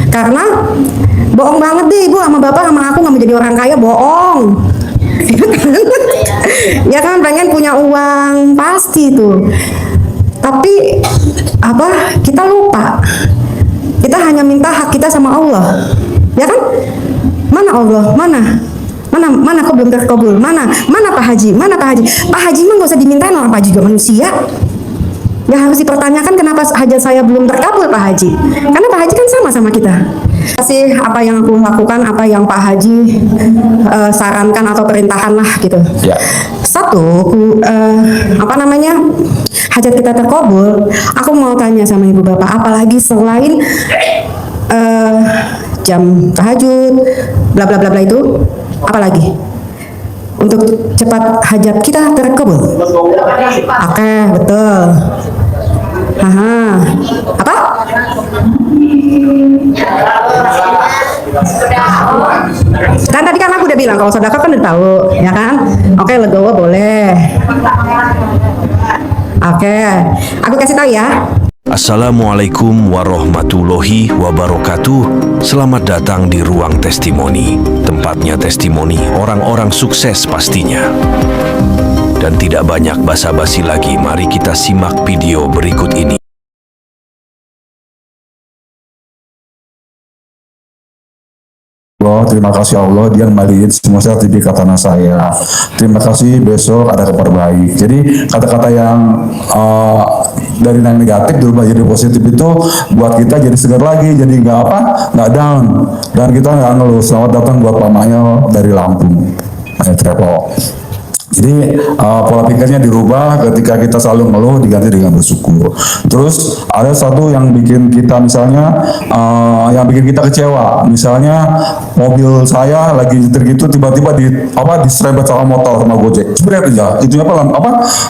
Karena bohong banget deh ibu sama bapak sama aku nggak mau jadi orang kaya, bohong. Ya kan pengen punya uang pasti tuh. Tapi apa kita lupa. Kita hanya minta hak kita sama Allah. Ya kan? Mana Allah? Mana kok belum terkabul? Mana Pak Haji? Mana Pak Haji? Pak Haji mah nggak usah dimintain, orang Pak Haji juga manusia. Ya harus dipertanyakan kenapa hajat saya belum terkabul Pak Haji. Karena Pak Haji kan sama kita. Kasih apa yang aku lakukan, apa yang Pak Haji sarankan atau perintahkan lah gitu. Ya. Satu, hajat kita terkabul. Aku mau tanya sama ibu bapak, apalagi selain jam tahajud, bla bla bla bla itu, apalagi untuk cepat hajat kita terkabul? Oke, betul. Apa? Kan tadi kan aku udah bilang kalau sedekah kan udah tahu, ya kan? Oke, legowo boleh. Oke, aku kasih tahu ya. Assalamualaikum warahmatullahi wabarakatuh. Selamat datang di Ruang Testimoni. Tempatnya testimoni orang-orang sukses pastinya. Dan tidak banyak basa-basi lagi, mari kita simak video berikut ini. Terima kasih Allah, dia ngembaliin semua sertifikat tanah saya. Terima kasih, besok ada kabar baik. Jadi kata-kata yang dari yang negatif berubah jadi positif itu buat kita jadi segar lagi, jadi nggak down, dan kita nggak ngeluh. Selamat datang buat Pak Mayo dari Lampung, Travel. Jadi pola pikirnya dirubah, ketika kita selalu ngeluh diganti dengan bersyukur. Terus ada satu yang bikin kita misalnya yang bikin kita kecewa, misalnya mobil saya lagi nyetir gitu tiba-tiba diserempet sama motor sama Gojek. Sebenarnya aja itu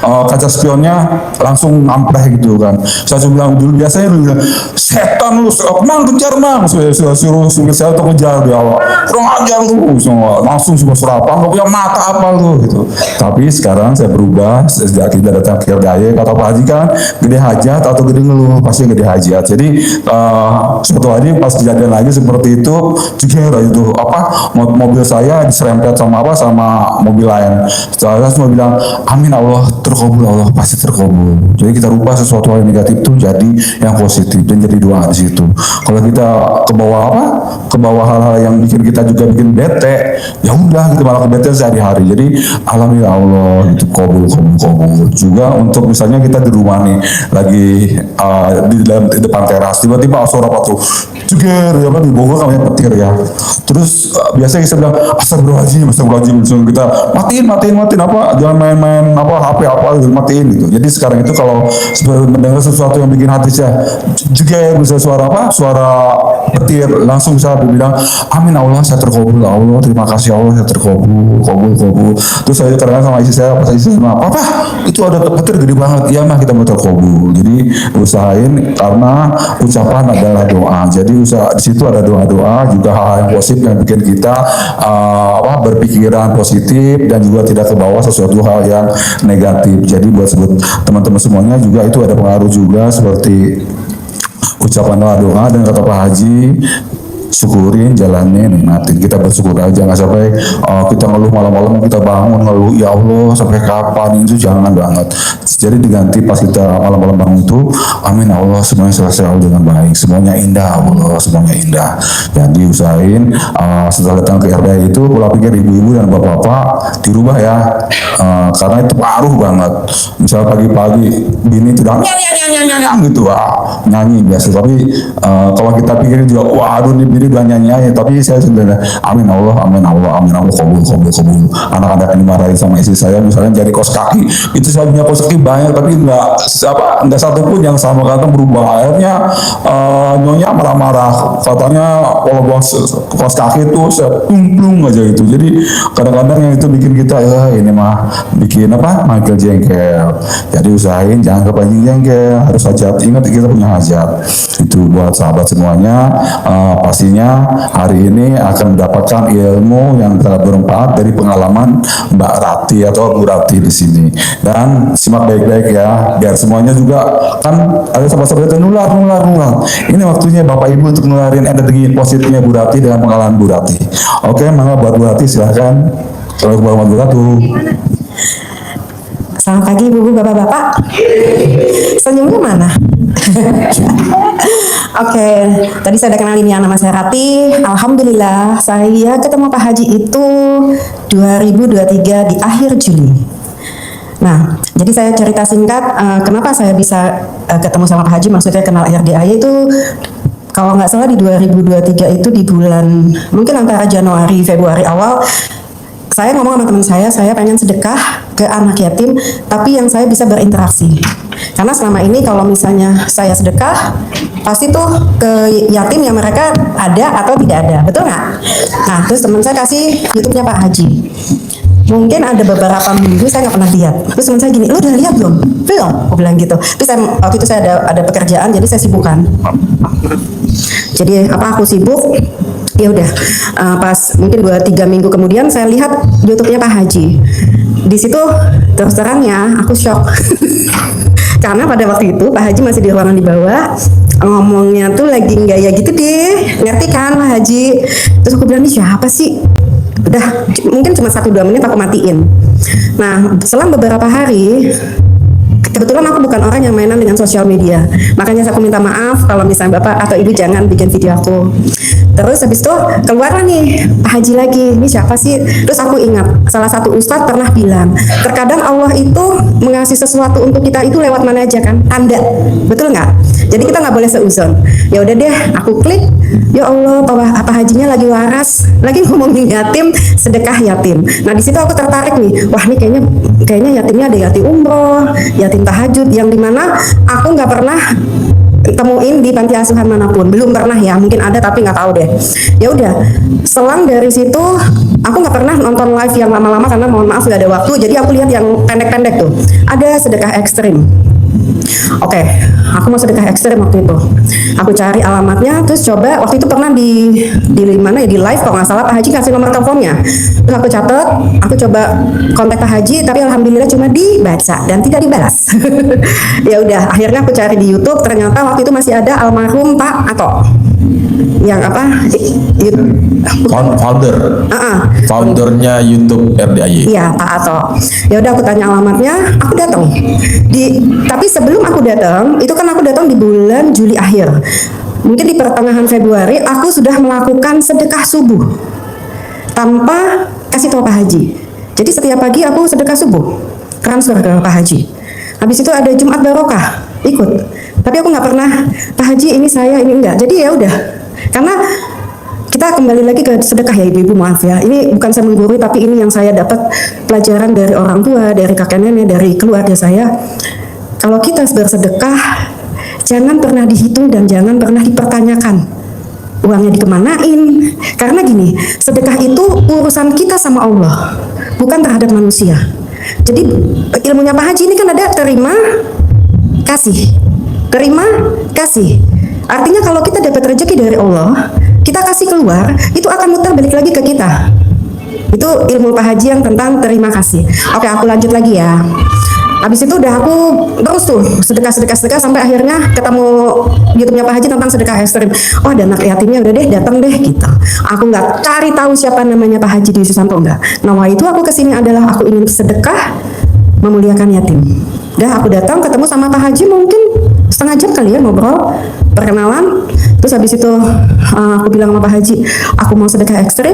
kaca spionnya langsung nampreh gitu kan. Saya bilang dulu biasanya bilang, setan lu, mang kejar mang, saya suruh saya untuk kejar di awal. Kurang ajar lu, langsung suruh serapan, nggak punya mata apa lu gitu. Tapi sekarang saya berubah, sejak kita datang ke Daya, kata Pak Haji kan, gede hajat atau gede ngeluh, pasti gede hajat. Jadi suatu hari pas kejadian lagi seperti itu, juga itu mobil saya diserempet sama mobil lain. Saya semua bilang, amin Allah, terkabul Allah, pasti terkabul. Jadi kita rubah sesuatu hal yang negatif itu jadi yang positif dan jadi doa di situ. Kalau kita ke bawah hal-hal yang bikin kita juga bikin bete, ya udah kita malah ke bete sehari-hari. Jadi alhamdulillah Allah itu kabul. Juga untuk misalnya kita di rumah nih lagi di depan teras, tiba-tiba suara apa tuh jeger, di Bogor namanya petir ya. Terus biasanya kita bilang astagfirullahaladzim, kita matiin jangan main HP matiin gitu. Jadi sekarang itu kalau mendengar sesuatu yang bikin hati saya jeger, bisa suara petir, langsung bisa bilang amin Allah, saya terkabul Allah, terima kasih Allah, saya terkabul. Terus saya kadang sama istri saya, pas istri saya, papa itu ada petir gede banget, iya mah kita mau terkabul. Jadi usahain, karena ucapan adalah doa. Jadi di situ ada doa-doa juga, hal yang positif yang bikin kita berpikiran positif dan juga tidak ke bawah sesuatu hal yang negatif. Jadi buat teman-teman semuanya juga itu ada pengaruh juga, seperti ucapan doa dan kata Pak Haji, syukurin, jalanin, nikmatin. Kita bersyukur aja, nggak sampai kita ngeluh malam-malam, kita bangun ngeluh ya Allah sampai kapan, itu jangan banget. Jadi diganti pas kita malam-malam bangun itu, amin Allah, semuanya selesai dengan baik, semuanya indah Allah, semuanya indah. Jadi usahain setelah datang ke RDA itu pola pikir ibu-ibu dan bapak-bapak dirubah ya, karena itu paruh banget. Misal pagi-pagi bini tidak gitu, nyanyi biasa, tapi kalau kita pikirin juga, waduh nih bini udah nyanyi, tapi saya sebenarnya amin Allah, kabul. Anak-anak yang dimarahin sama istri saya misalnya jadi kos kaki, itu saya punya kos kaki banyak, tapi nggak satu pun yang sama kata berubah. Akhirnya nyonya marah-marah, katanya kalau kos kaki itu saya plung aja gitu. Jadi kadang-kadang yang itu bikin kita ini mah bikin Michael jengkel. Jadi usahain jangan kepancing jengkel, harus hajat, ingat kita punya hajat. Itu buat sahabat semuanya, pasti pastinya hari ini akan mendapatkan ilmu yang sangat bermanfaat dari pengalaman Mbak Rati atau Bu Rati di sini. Dan simak baik-baik ya, biar semuanya juga kan ada sahabat-sahabat itu nular. Ini waktunya Bapak Ibu untuk nularin energi positifnya Bu Rati dengan pengalaman Bu Rati. Oke, mangga buat Bu Rati silahkan. Assalamualaikum warahmatullahi wabarakatuh. Selamat pagi ibu-ibu, bapak-bapak. Senyumnya mana? Oke, tadi saya udah kenalin ya, nama saya Rati. Alhamdulillah, saya ketemu Pak Haji itu 2023 di akhir Juli. Nah, jadi saya cerita singkat, kenapa saya bisa ketemu sama Pak Haji, maksudnya kenal RDAY itu, kalau nggak salah di 2023 itu di bulan, mungkin antara Januari, Februari awal, saya ngomong sama teman saya pengen sedekah ke anak yatim, tapi yang saya bisa berinteraksi. Karena selama ini kalau misalnya saya sedekah, pasti tuh ke yatim yang mereka ada atau tidak ada, betul nggak? Nah, terus teman saya kasih YouTube-nya Pak Haji. Mungkin ada beberapa minggu saya nggak pernah lihat. Terus teman saya gini, lu udah lihat belum? Belum, aku bilang gitu. Terus waktu itu saya ada pekerjaan, jadi saya sibukkan. Jadi aku sibuk. Ya udah, pas mungkin 2-3 minggu kemudian saya lihat YouTube-nya Pak Haji. Di situ terus terangnya aku shock. Karena pada waktu itu Pak Haji masih di ruangan di bawah, ngomongnya tuh lagi gaya gitu deh, ngerti kan Pak Haji? Terus aku bilang, ini siapa sih? Udah, mungkin cuma 1-2 menit aku matiin. Nah, selang beberapa hari, kebetulan aku bukan orang yang mainan dengan sosial media, makanya aku minta maaf kalau misalnya Bapak atau Ibu jangan bikin video aku. Terus habis itu keluar nih Pak Haji lagi, ini siapa sih? Terus aku ingat salah satu ustadz pernah bilang, terkadang Allah itu mengasih sesuatu untuk kita itu lewat mana aja kan? Tanda, betul nggak? Jadi kita nggak boleh seuzon. Ya udah deh, aku klik. Ya Allah, Pak Hajinya lagi waras, lagi ngomongin yatim, sedekah yatim. Nah di situ aku tertarik nih, wah nih kayaknya yatimnya ada yatim umroh, yatim tahajud, yang dimana aku nggak pernah temuin di panti asuhan manapun, belum pernah ya, mungkin ada tapi nggak tahu deh. Ya udah, selang dari situ aku nggak pernah nonton live yang lama-lama karena mohon maaf nggak ada waktu. Jadi aku lihat yang pendek-pendek tuh, ada sedekah ekstrim. Oke, aku mau sedekah ekstrim waktu itu. Aku cari alamatnya, terus coba waktu itu pernah di mana ya, di live kalau nggak salah Pak Haji kasih nomor teleponnya. Terus aku catat, aku coba kontak Pak Haji, tapi alhamdulillah cuma dibaca dan tidak dibalas. Ya udah, akhirnya aku cari di YouTube, ternyata waktu itu masih ada almarhum Pak Ato. Yang apa? Foundernya YouTube RDAY. Iya, Pak Ato. Ya udah, aku tanya alamatnya, aku datang. Tapi sebelum aku datang, itu kan aku datang di bulan Juli akhir. Mungkin di pertengahan Februari aku sudah melakukan sedekah subuh tanpa kasih tahu Pak Haji. Jadi setiap pagi aku sedekah subuh, transfer ke Pak Haji. Habis itu ada Jumat Barokah, ikut. Tapi aku nggak pernah, Pak Haji ini saya, ini enggak. Jadi ya udah, karena kita kembali lagi ke sedekah ya ibu-ibu, maaf ya. Ini bukan saya menggurui, tapi ini yang saya dapat pelajaran dari orang tua, dari kakek nenek, dari keluarga saya. Kalau kita bersedekah, jangan pernah dihitung dan jangan pernah dipertanyakan uangnya dikemanain. Karena gini, sedekah itu urusan kita sama Allah, bukan terhadap manusia. Jadi ilmunya Pak Haji ini kan ada terima kasih, terima kasih. Artinya kalau kita dapat rezeki dari Allah, kita kasih keluar, itu akan muter balik lagi ke kita. Itu ilmu Pak Haji yang tentang terima kasih. Oke, aku lanjut lagi ya. Habis itu udah aku terus tuh sedekah sampai akhirnya ketemu YouTube-nya Pak Haji tentang sedekah ekstrim. Oh, ada anak yatimnya, udah deh datang deh gitu. Aku nggak cari tahu siapa namanya Pak Haji di Susanto, enggak. Nah, itu aku kesini adalah aku ingin sedekah memuliakan yatim. Dah aku datang ketemu sama Pak Haji mungkin setengah jam kali ya ngobrol, perkenalan. Terus habis itu aku bilang sama Pak Haji, aku mau sedekah ekstrim.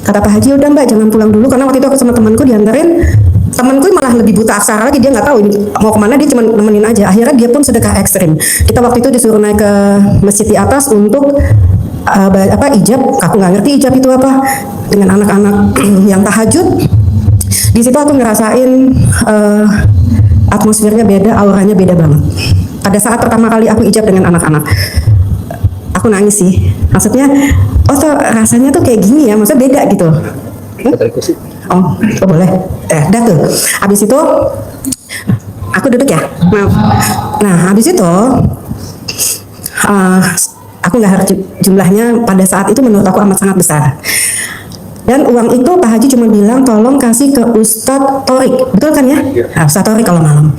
Kata Pak Haji, udah Mbak jangan pulang dulu, karena waktu itu aku sama temanku dianterin. Temanku malah lebih buta aksara lagi, dia nggak tahu ini mau kemana, dia cuma nemenin aja. Akhirnya dia pun sedekah ekstrim. Kita waktu itu disuruh naik ke masjid di atas untuk ijab. Aku nggak ngerti ijab itu apa, dengan anak-anak yang tahajud. Di situ aku ngerasain atmosfernya beda, auranya beda banget. Pada saat pertama kali aku ijab dengan anak-anak, aku nangis sih. Maksudnya, oh tuh rasanya tuh kayak gini ya, maksudnya beda gitu. Oh boleh. Dah tuh. Habis itu aku duduk ya. Nah, habis itu Aku nggak harus jumlahnya, pada saat itu menurut aku amat sangat besar. Dan uang itu Pak Haji cuma bilang tolong kasih ke Ustadz Torik, betul kan ya? Nah, Ustadz Torik kalau malam.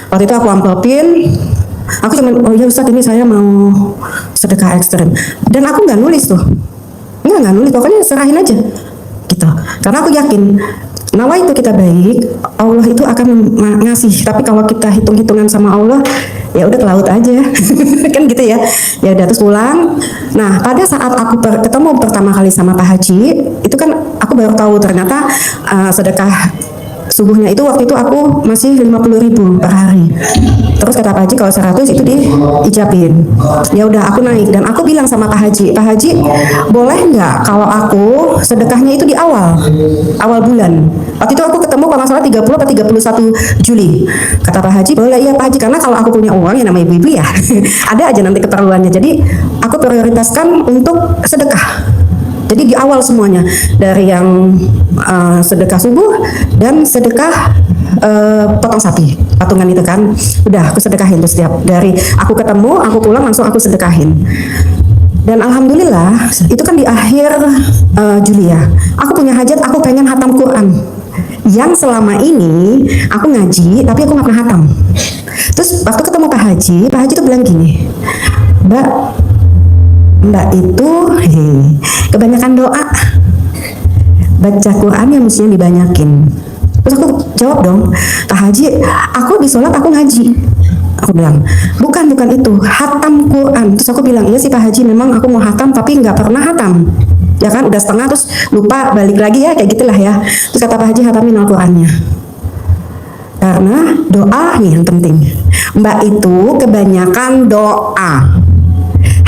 Waktu itu aku amplopin, aku cuma, oh iya Ustadz ini saya mau sedekah ekstrim. Dan aku nggak nulis tuh, nggak nulis, pokoknya serahin aja gitu. Karena aku yakin nawa itu kita baik, Allah itu akan ngasih. Tapi kalau kita hitung-hitungan sama Allah, ya udah ke laut aja, kan gitu ya. Ya udah terus pulang. Nah pada saat aku ketemu pertama kali sama Pak Haji, itu kan aku baru tahu ternyata sedekah subuhnya itu waktu itu aku masih 50.000 per hari. Terus kata Pak Haji kalau 100 itu diijabin. Ya udah aku naik dan aku bilang sama Pak Haji, Pak Haji boleh nggak kalau aku sedekahnya itu di awal bulan. Waktu itu aku ketemu kalau nggak salah 30 atau 31 Juli. Kata Pak Haji boleh ya Pak Haji, karena kalau aku punya uang ya namanya ibu-ibu ya ada aja nanti keperluannya. Jadi aku prioritaskan untuk sedekah. Jadi di awal semuanya, dari yang sedekah subuh dan sedekah potong sapi, patungan itu kan, udah aku sedekahin tuh setiap dari aku ketemu, aku pulang langsung aku sedekahin. Dan alhamdulillah itu kan di akhir Juli ya, aku punya hajat, aku pengen hatam Quran. Yang selama ini aku ngaji, tapi aku nggak pernah hatam. Terus waktu ketemu Pak Haji tuh bilang gini, Mbak itu kebanyakan doa, baca Quran yang mestinya dibanyakin. Terus aku jawab dong, Pak Haji, aku di sholat aku ngaji. Aku bilang, bukan itu, hatam Quran. Terus aku bilang, iya sih Pak Haji, memang aku mau hatam tapi nggak pernah hatam. Ya kan, udah setengah terus lupa, balik lagi ya, kayak gitulah ya. Terus kata Pak Haji, hatamin Al-Qurannya. Karena doa nih yang penting. Mbak itu kebanyakan doa.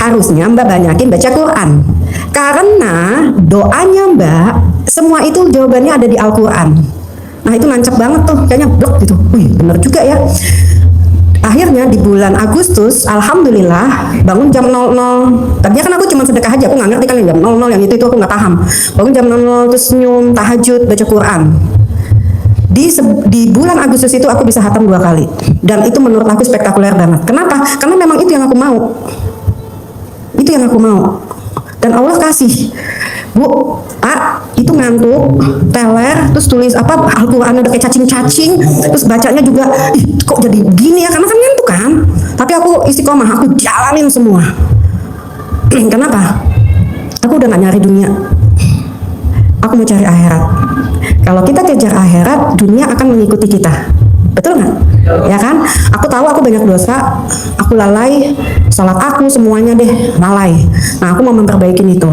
Harusnya Mbak banyakin baca Quran. Karena doanya Mbak, semua itu jawabannya ada di Al-Quran. Nah itu nancep banget tuh, kayaknya blok gitu. Wih bener juga ya. Akhirnya di bulan Agustus, alhamdulillah bangun jam 00. Tadinya kan aku cuma sedekah aja, aku nggak ngerti kan jam 00 yang itu aku nggak paham. Bangun jam 00 terus senyum, tahajud, baca Quran. Di bulan Agustus itu aku bisa hatam 2 kali. Dan itu menurut aku spektakuler banget. Kenapa? Karena memang itu yang aku mau. Itu yang aku mau. Dan Allah kasih. Bu, itu ngantuk, teler, terus tulis apa Al-Quran udah kayak cacing-cacing, terus bacanya juga, kok jadi gini ya, karena kan ngantuk kan. Tapi aku istiqomah, aku jalanin semua. Kenapa? Aku udah gak nyari dunia. Aku mau cari akhirat. Kalau kita kejar akhirat, dunia akan mengikuti kita. Betul nggak? Ya kan? Aku tahu aku banyak dosa, aku lalai, sholat aku semuanya deh lalai. Nah aku mau memperbaiki itu.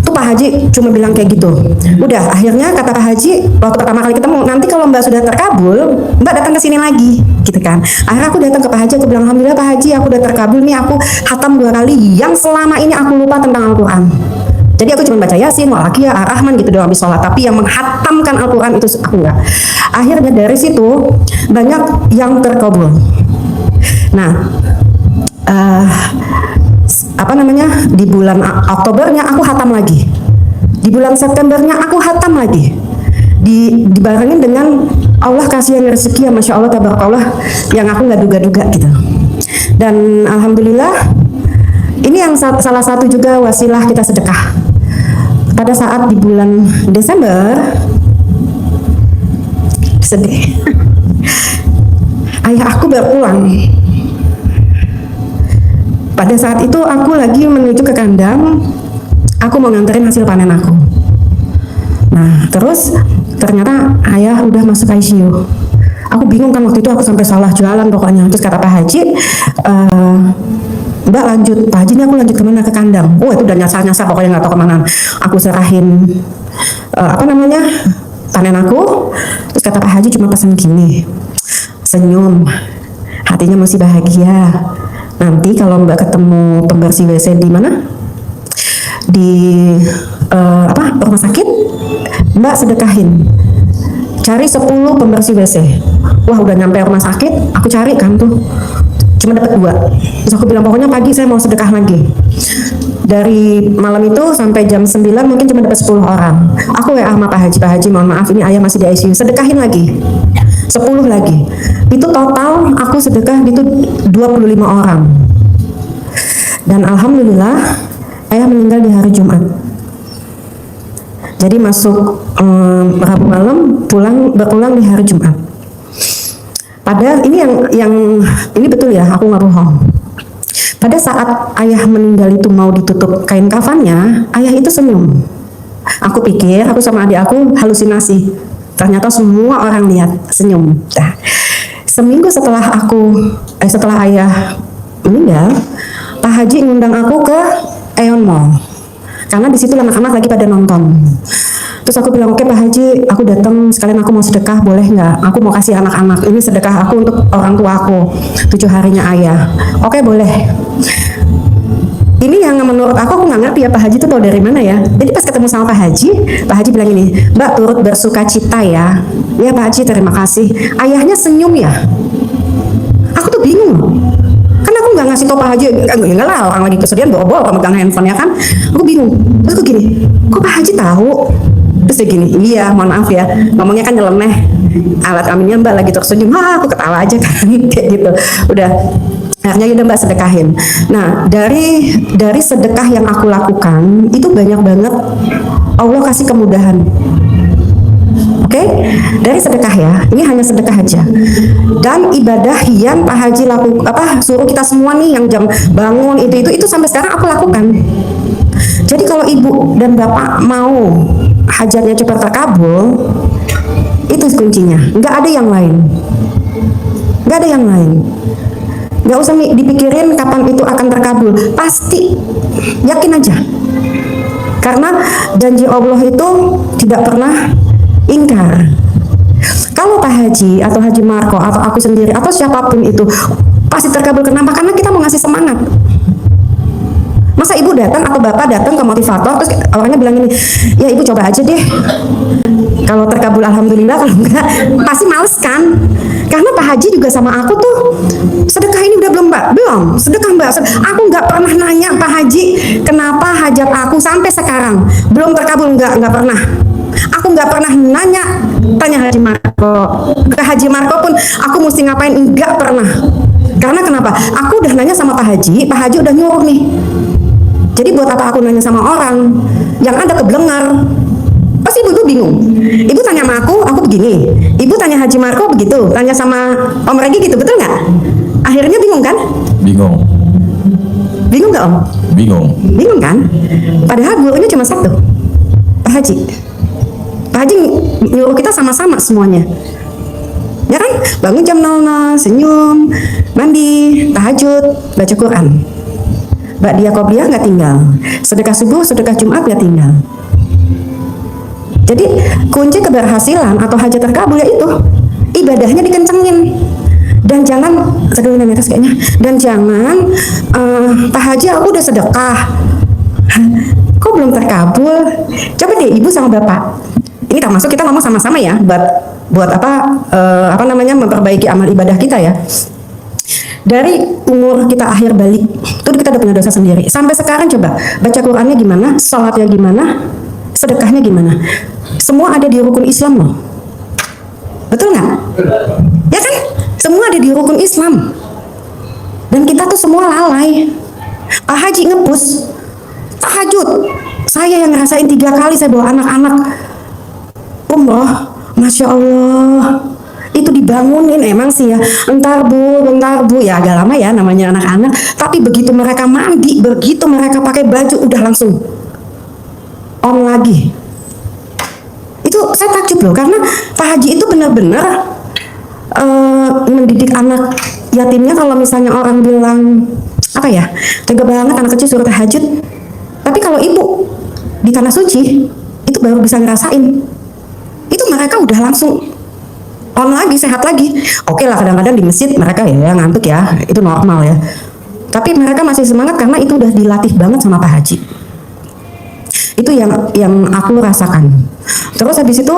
Tuh Pak Haji cuma bilang kayak gitu. Udah, akhirnya kata Pak Haji waktu pertama kali ketemu, nanti kalau Mbak sudah terkabul, Mbak datang ke sini lagi, gitu kan? Akhirnya aku datang ke Pak Haji, aku bilang alhamdulillah Pak Haji, aku udah terkabul nih, aku hatam 2 kali yang selama ini aku lupa tentang Al-Quran. Jadi aku cuma baca Yasin, Walakiyah, Ar-Rahman gitu doang habis sholat. Tapi yang menghatamkan Al-Quran itu aku enggak. Akhirnya dari situ banyak yang terkabul. Nah, di bulan Oktobernya aku hatam lagi. Di bulan Septembernya aku hatam lagi. Dibarengin dengan Allah kasih yang rezeki ya Masya Allah, tabarakallah, yang aku nggak duga-duga gitu. Dan alhamdulillah ini yang salah satu juga wasilah kita sedekah. Pada saat di bulan Desember, sedih. Ayah aku baru pulang. Pada saat itu aku lagi menuju ke kandang, aku mau nganterin hasil panen aku. Nah, terus ternyata ayah udah masuk ICU. Aku bingung kan waktu itu, aku sampai salah jualan pokoknya. Terus kata Pak Haji, Mbak lanjut, Pak Haji ini aku lanjut kemana? Ke kandang. Oh itu udah nyasar-nyasar pokoknya nggak tahu kemana. Aku serahin panen aku. Terus kata Pak Haji cuma pesan gini, senyum, hatinya masih bahagia. Nanti kalau Mbak ketemu pembersih WC di mana? Di rumah sakit, Mbak sedekahin. Cari 10 pembersih WC. Wah udah nyampe rumah sakit, aku cari kan tuh. Cuma dapat 2. Terus aku bilang pokoknya pagi saya mau sedekah lagi. Dari malam itu sampai jam 9 mungkin cuma dapat 10 orang. Aku WA sama Pak Haji, mohon maaf ini ayah masih di ICU, sedekahin lagi 10 lagi. Itu total aku sedekah itu 25 orang. Dan alhamdulillah ayah meninggal di hari Jumat. Jadi masuk Rabu malam, berpulang di hari Jumat. Padahal ini yang ini betul ya, aku nggak bohong. Pada saat ayah meninggal itu mau ditutup kain kafannya, ayah itu senyum. Aku pikir aku sama adik aku halusinasi. Ternyata semua orang lihat senyum. Nah, seminggu setelah ayah meninggal, Pak Haji ngundang aku ke Aeon Mall. Karena di situ anak-anak lagi pada nonton. Terus aku bilang, oke Pak Haji, aku datang sekalian aku mau sedekah, boleh nggak? Aku mau kasih anak-anak, ini sedekah aku untuk orang tua aku, 7 harinya ayah. Oke boleh. Ini yang menurut aku nggak ngerti ya Pak Haji itu tahu dari mana ya. Jadi pas ketemu sama Pak Haji bilang ini, Mbak turut bersuka cita ya. Ya Pak Haji terima kasih. Ayahnya senyum ya. Aku tuh bingung. Karena aku nggak ngasih tau Pak Haji, enggak lah orang lagi kesedihan bawa megang handphone ya kan. Aku bingung. Terus aku gini, kok Pak Haji tahu? Terus dia gini, iya mohon maaf ya, ngomongnya kan nyeleneh. Alat kaminya Mbak lagi tersenyum, aku ketawa aja kan kayak gitu. Udah, akhirnya udah Mbak sedekahin. Nah dari sedekah yang aku lakukan itu banyak banget Allah kasih kemudahan. Oke, dari sedekah ya, ini hanya sedekah aja. Dan ibadah yang Pak Haji suruh kita semua nih yang jam bangun itu sampai sekarang aku lakukan. Jadi kalau ibu dan bapak mau hajatnya cepat terkabul, itu kuncinya. Nggak ada yang lain. Nggak ada yang lain. Nggak usah dipikirin kapan itu akan terkabul. Pasti, yakin aja. Karena janji Allah itu tidak pernah ingkar. Kalau Pak Haji atau Haji Marco atau aku sendiri atau siapapun itu pasti terkabul. Kenapa? Karena kita mau ngasih semangat. Masa ibu datang atau bapak datang ke motivator terus orangnya bilang ini, ya ibu coba aja deh. Kalau terkabul alhamdulillah, kalau enggak pasti males kan. Karena Pak Haji juga sama aku tuh, sedekah ini udah belum Mbak? Belum, sedekah Mbak. Aku nggak pernah nanya Pak Haji kenapa hajat aku sampai sekarang belum terkabul, nggak pernah. Aku nggak pernah tanya Haji Marco. Ke Haji Marco pun aku mesti ngapain, nggak pernah. Karena kenapa? Aku udah nanya sama Pak Haji udah nyuruh nih. Jadi buat apa aku nanya sama orang yang ada kebelengar? Pasti ibu bingung. Ibu tanya sama aku begini. Ibu tanya Haji Marco begitu. Tanya sama Om Regi gitu, betul nggak? Akhirnya bingung kan? Bingung. Bingung nggak Om? Bingung. Bingung kan? Padahal gurunya cuma satu, Pak Haji. Pak Haji nyuruh kita sama-sama semuanya. Ya kan? Bangun jam 00, senyum, mandi, tahajud, baca Quran. Mbak Dia Qobliyah nggak tinggal. Sedekah subuh, sedekah Jumat nggak tinggal. Jadi kunci keberhasilan atau hajat terkabul yaitu ibadahnya dikencengin. Dan jangan, dan jangan Pak Haji aku udah sedekah, kok belum terkabul? Coba deh ibu sama bapak. Ini termasuk kita ngomong sama-sama ya, buat memperbaiki amal ibadah kita ya. Dari umur kita akhir balik, itu kita udah punya dosa sendiri. Sampai sekarang coba baca Qurannya gimana, sholatnya gimana, sedekahnya gimana. Semua ada di rukun Islam loh. Betul nggak? Ya kan? Semua ada di rukun Islam. Dan kita tuh semua lalai. Pak Haji ngepush tahajud. Saya yang ngerasain 3 kali saya bawa anak-anak umroh. Masya Allah. Itu dibangunin emang sih ya, bentar bu ya, agak lama ya namanya anak-anak, tapi begitu mereka mandi, begitu mereka pakai baju udah langsung on lagi. Itu saya takjub loh, karena Pak Haji itu benar-benar mendidik anak yatimnya. Kalau misalnya orang bilang apa ya, tega banget anak kecil suruh tahajud, tapi kalau ibu di tanah suci itu baru bisa ngerasain, itu mereka udah langsung on lagi, sehat lagi. Oke lah, kadang-kadang di masjid mereka ya ngantuk ya, itu normal ya. Tapi mereka masih semangat karena itu udah dilatih banget sama Pak Haji. Itu yang aku rasakan. Terus habis itu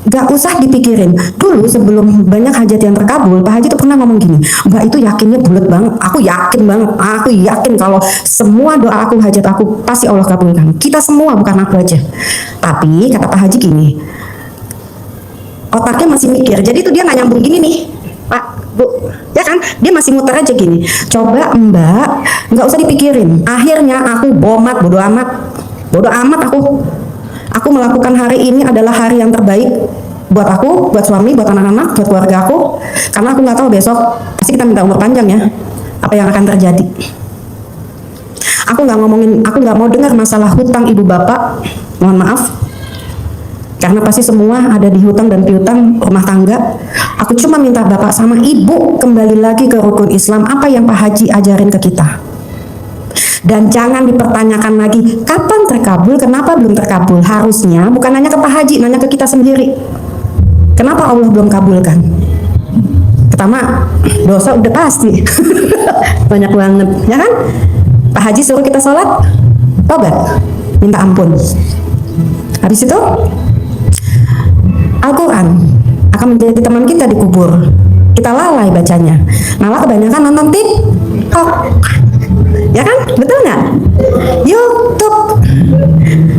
gak usah dipikirin. Dulu sebelum banyak hajat yang terkabul, Pak Haji tuh pernah ngomong gini, Mbak itu yakinnya bulat banget. Aku yakin banget. Aku yakin kalau semua doa aku, hajat aku pasti Allah kabulkan. Kita semua, bukan aku aja. Tapi kata Pak Haji gini, otaknya masih mikir. Jadi itu dia nggak nyambung gini nih. Pak, Bu, ya kan? Dia masih muter aja gini. Coba Mbak, nggak usah dipikirin. Akhirnya aku bodo amat aku. Aku melakukan hari ini adalah hari yang terbaik buat aku, buat suami, buat anak-anak, buat keluarga aku. Karena aku nggak tahu besok pasti kita minta umur panjang ya. Apa yang akan terjadi? Aku nggak mau dengar masalah hutang ibu bapak. Mohon maaf. Karena pasti semua ada di hutang dan piutang rumah tangga. Aku cuma minta bapak sama ibu kembali lagi ke rukun Islam, apa yang Pak Haji ajarin ke kita. Dan jangan dipertanyakan lagi, kapan terkabul, kenapa belum terkabul. Harusnya bukan nanya ke Pak Haji, nanya ke kita sendiri. Kenapa Allah belum kabulkan? Pertama, dosa udah pasti. Banyak banget, ya kan? Pak Haji suruh kita sholat, tobat, minta ampun. Habis itu Al-Quran akan menjadi teman kita di kubur. Kita lalai bacanya, malah kebanyakan nonton TikTok, ya kan? Betul nggak? YouTube,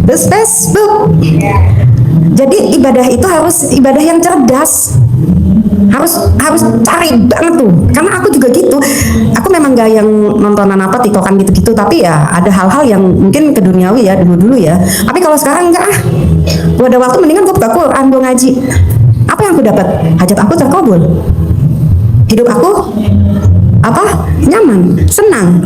terus Facebook. Jadi ibadah itu harus ibadah yang cerdas, harus cari banget tuh. Karena aku juga gitu. Aku memang gak yang nontonan apa TikTokan gitu-gitu, tapi ya ada hal-hal yang mungkin keduniawi ya dulu ya. Tapi kalau sekarang enggak ah. Gua ada waktu mendingan gua buka Quran, gua ngaji. Apa yang aku dapat? Hajat aku terkabul. Hidup aku apa? Nyaman, senang.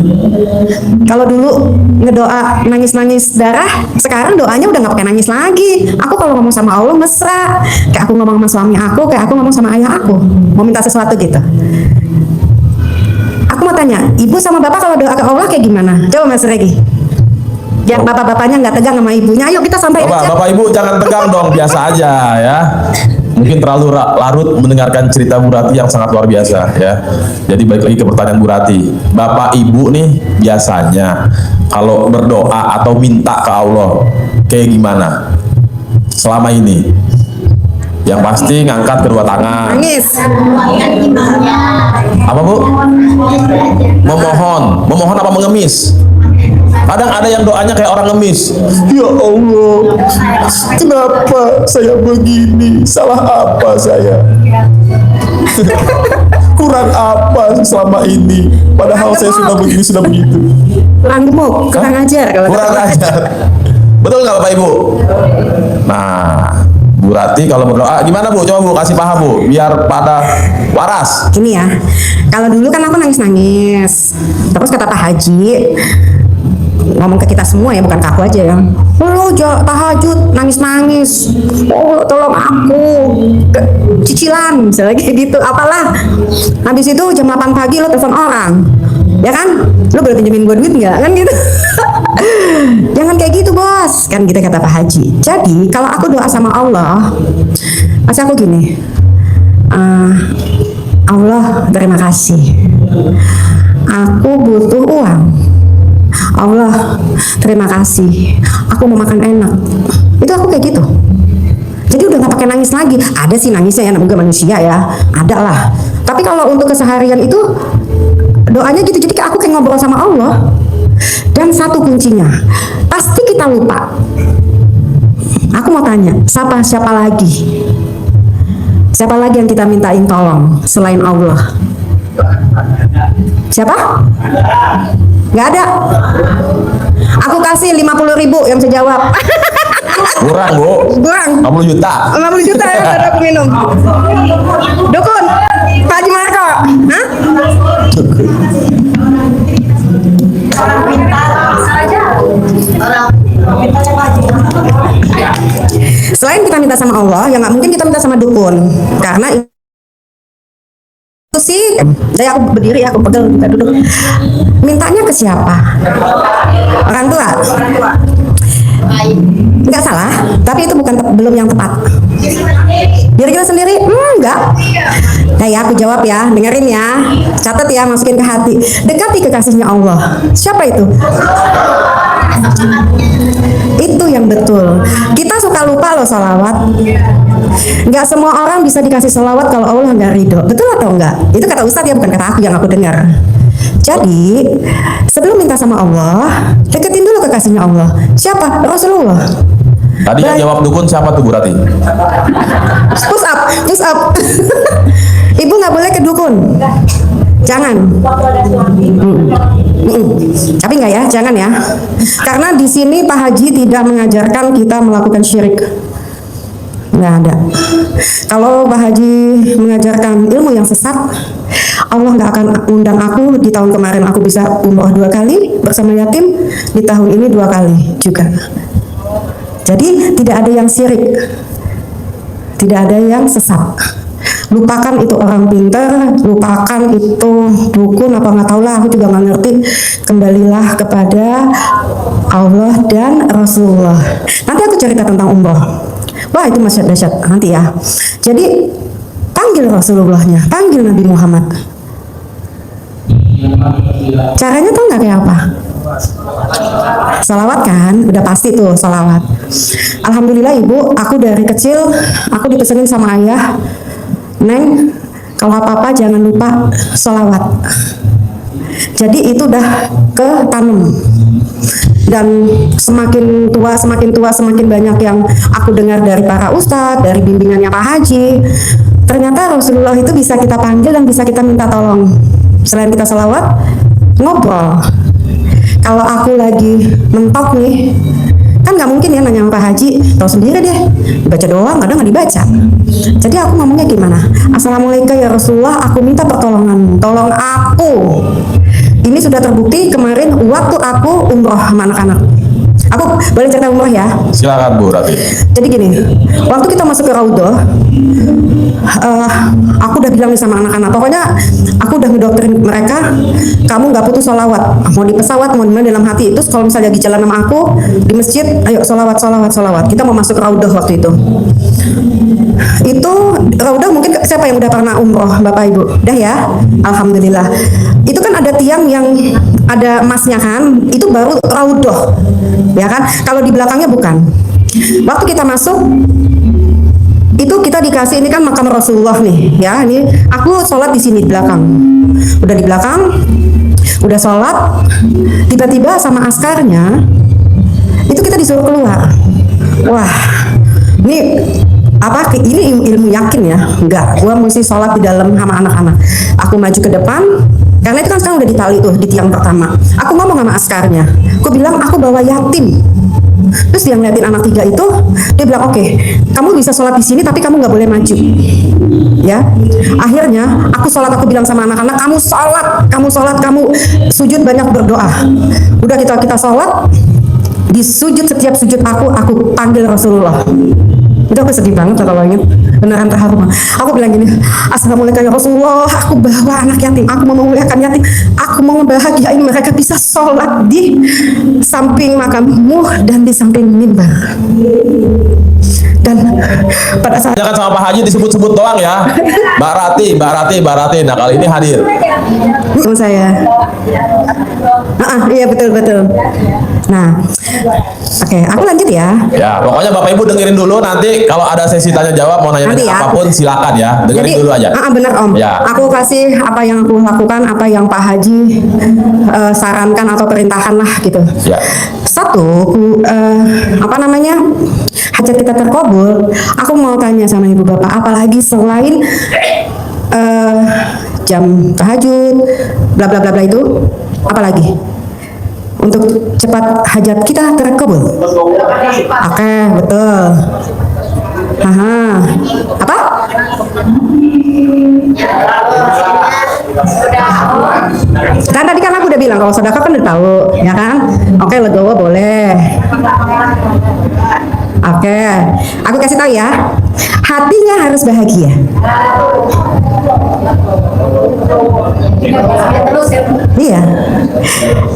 Kalau dulu ngedoa nangis-nangis darah, sekarang doanya udah nggak pakai nangis lagi. Aku kalau ngomong sama Allah mesra, kayak aku ngomong sama suami aku, kayak aku ngomong sama ayah aku, mau minta sesuatu gitu. Aku mau tanya, ibu sama bapak kalau doa ke Allah kayak gimana? Coba Mas Regi. Yang bapak-bapaknya nggak tegang sama ibunya, ayo kita santai aja. Bapak ibu jangan tegang dong, biasa aja ya. Mungkin terlalu larut mendengarkan cerita Bu Rati yang sangat luar biasa ya. Jadi balik lagi ke pertanyaan Bu Rati. Bapak ibu nih biasanya kalau berdoa atau minta ke Allah kayak gimana selama ini? Yang pasti ngangkat kedua tangan. Nangis. Apa Bu? Memohon apa mengemis? Kadang ada yang doanya kayak orang ngemis. Ya Allah, kenapa saya begini? Salah apa saya? Kurang apa selama ini? Padahal saya sudah begini, sudah begitu. Kurang gemuk, kurang ajar kalau Kurang ajar. Betul nggak Bapak Ibu? Nah, Bu Rati kalau berdoa gimana Bu? Coba Bu kasih paham Bu, biar pada waras. Gini ya, kalau dulu kan aku nangis-nangis. Terus kata Pak Haji, ngomong ke kita semua ya, bukan ke aku aja ya. Lo tahajud nangis-nangis. Oh, tolong aku. Cicilan, misalnya kayak gitu. Apalah. Habis itu jam 8 pagi lo telepon orang. Ya kan? Lo boleh pinjemin gue duit nggak? Kan gitu. Jangan kayak gitu bos. Kan gitu kata Pak Haji. Jadi kalau aku doa sama Allah, pasti aku gini. Allah terima kasih. Aku butuh uang. Allah terima kasih, aku mau makan enak. Itu aku kayak gitu. Jadi udah nggak pakai nangis lagi. Ada sih nangisnya ya, namanya manusia ya, ada lah. Tapi kalau untuk keseharian itu doanya gitu. Jadi aku kayak ngobrol sama Allah. Dan satu kuncinya, pasti kita lupa. Aku mau tanya, siapa lagi? Siapa lagi yang kita mintain tolong selain Allah? Siapa? Nggak ada. Aku kasih 50.000 yang bisa jawab. Kurang Bu. Kurang. 50 juta. 50 juta ya udah aku minum. Dukun. Pak Haji Marko. Hah? Selain kita minta sama Allah, ya nggak mungkin kita minta sama dukun. Karena itu sih, saya aku berdiri, aku pegel, kita duduk. Mintanya ke siapa? Orang tua. Nggak salah, tapi itu belum yang tepat. Diri kita sendiri, enggak. Nah ya, aku jawab ya, dengerin ya, catat ya, masukin ke hati. Dekati kekasihnya Allah. Siapa itu? Itu yang betul. Kita suka lupa loh salawat. Nggak semua orang bisa dikasih salawat kalau Allah nggak ridho. Betul atau enggak? Itu kata Ustadz ya, bukan kata aku yang aku dengar. Jadi sebelum minta sama Allah, deketin dulu kekasihnya Allah. Siapa? Rasulullah. Tadi yang jawab dukun siapa tuh Bu Rati? Push up. Ibu nggak boleh ke dukun. Jangan. Tapi nggak ya, jangan ya. Karena di sini Pak Haji tidak mengajarkan kita melakukan syirik. Nggak ada. Kalau Pak Haji mengajarkan ilmu yang sesat, Allah nggak akan undang aku. Di tahun kemarin aku bisa umroh 2 kali bersama yatim, di tahun ini 2 kali juga. Jadi tidak ada yang syirik, tidak ada yang sesat. Lupakan itu orang pintar, lupakan itu dukun apa nggak tahu lah, aku juga nggak ngerti. Kembalilah kepada Allah dan Rasulullah. Nanti aku cerita tentang umroh. Wah itu masih dahsyat nanti ya. Jadi panggil Rasulullahnya, panggil Nabi Muhammad. Caranya tuh nggak kayak apa? Salawat kan, udah pasti tuh salawat. Alhamdulillah ibu, aku dari kecil aku dipesenin sama ayah, Neng, kalau apa-apa jangan lupa salawat. Jadi itu udah ketanam. Dan semakin tua semakin banyak yang aku dengar dari para ustadz, dari bimbingannya Pak Haji. Ternyata Rasulullah itu bisa kita panggil dan bisa kita minta tolong. Selain kita salawat, ngobrol. Kalau aku lagi mentok nih, kan nggak mungkin ya nanya sama Pak Haji, tahu sendiri deh, dibaca doang, kadang nggak dibaca. Jadi aku ngomongnya gimana? Assalamualaikum ya Rasulullah, aku minta pertolongan, tolong aku. Ini sudah terbukti kemarin waktu aku umroh sama anak-anak. Aku boleh cerita umroh ya? Silakan Bu Rati. Jadi gini, waktu kita masuk ke Raudhah, aku udah bilang nih sama anak-anak, pokoknya aku udah ngedoktrin mereka, kamu nggak putus sholawat, mau di pesawat, mau di mana dalam hati. Terus kalau misalnya lagi jalan sama aku di masjid, ayo sholawat. Kita mau masuk Raudhah waktu itu. Itu Raudhah mungkin siapa yang udah pernah umroh, Bapak Ibu? Udah ya? Alhamdulillah. Itu kan ada tiang yang ada emasnya kan, itu baru Raudhah. Ya kan? Kalau di belakangnya bukan. Waktu kita masuk itu kita dikasih, ini kan makam Rasulullah nih, ya. Ini aku sholat di sini di belakang. Udah di belakang, udah sholat, tiba-tiba sama askarnya itu kita disuruh keluar. Wah, ini apa? Ini ilmu yakin ya? Enggak, gua mesti sholat di dalam sama anak-anak. Aku maju ke depan. Karena itu kan sekarang udah di tali tuh, di tiang pertama. Aku ngomong sama askarnya, aku bilang aku bawa yatim. Terus dia ngeliatin anak 3 itu, dia bilang oke, kamu bisa sholat di sini tapi kamu nggak boleh maju. Ya, akhirnya aku sholat, aku bilang sama anak-anak, kamu sholat, kamu sujud banyak berdoa. Udah kita sholat, di sujud, setiap sujud aku panggil Rasulullah. Itu aku sedih banget kalau ingat, beneran terharu. Aku bilang gini, Assalamualaikum ya Rasulullah, aku bawa anak yatim, aku mau memuliakan yatim, aku mau ngebahagiain mereka bisa sholat di samping makammu dan di samping mimbar. Dan pada saat Jangan sama Pak Haji disebut-sebut doang ya. Mbak Rati. Nah kali ini hadir. sama saya, iya betul. Nah, oke, aku lanjut ya. Ya, pokoknya Bapak Ibu dengerin dulu, nanti kalau ada sesi tanya jawab mau nanya Nanti ya. apapun silakan ya. Dengerin dulu aja. Bener Om. Ya. Aku kasih apa yang aku lakukan, apa yang Pak Haji sarankan atau perintahkan lah gitu. Ya. Satu, hajat kita terkabul. Aku mau tanya sama ibu bapak, apalagi selain jam tahajud, bla bla bla itu, apalagi untuk cepat hajat kita terkabul? Oke, betul. Apa? Kan tadi kan aku udah bilang kalau sedekah kan udah tahu, ya kan? Oke, legowo boleh. Oke, aku kasih tahu ya. Hatinya harus bahagia. Iya.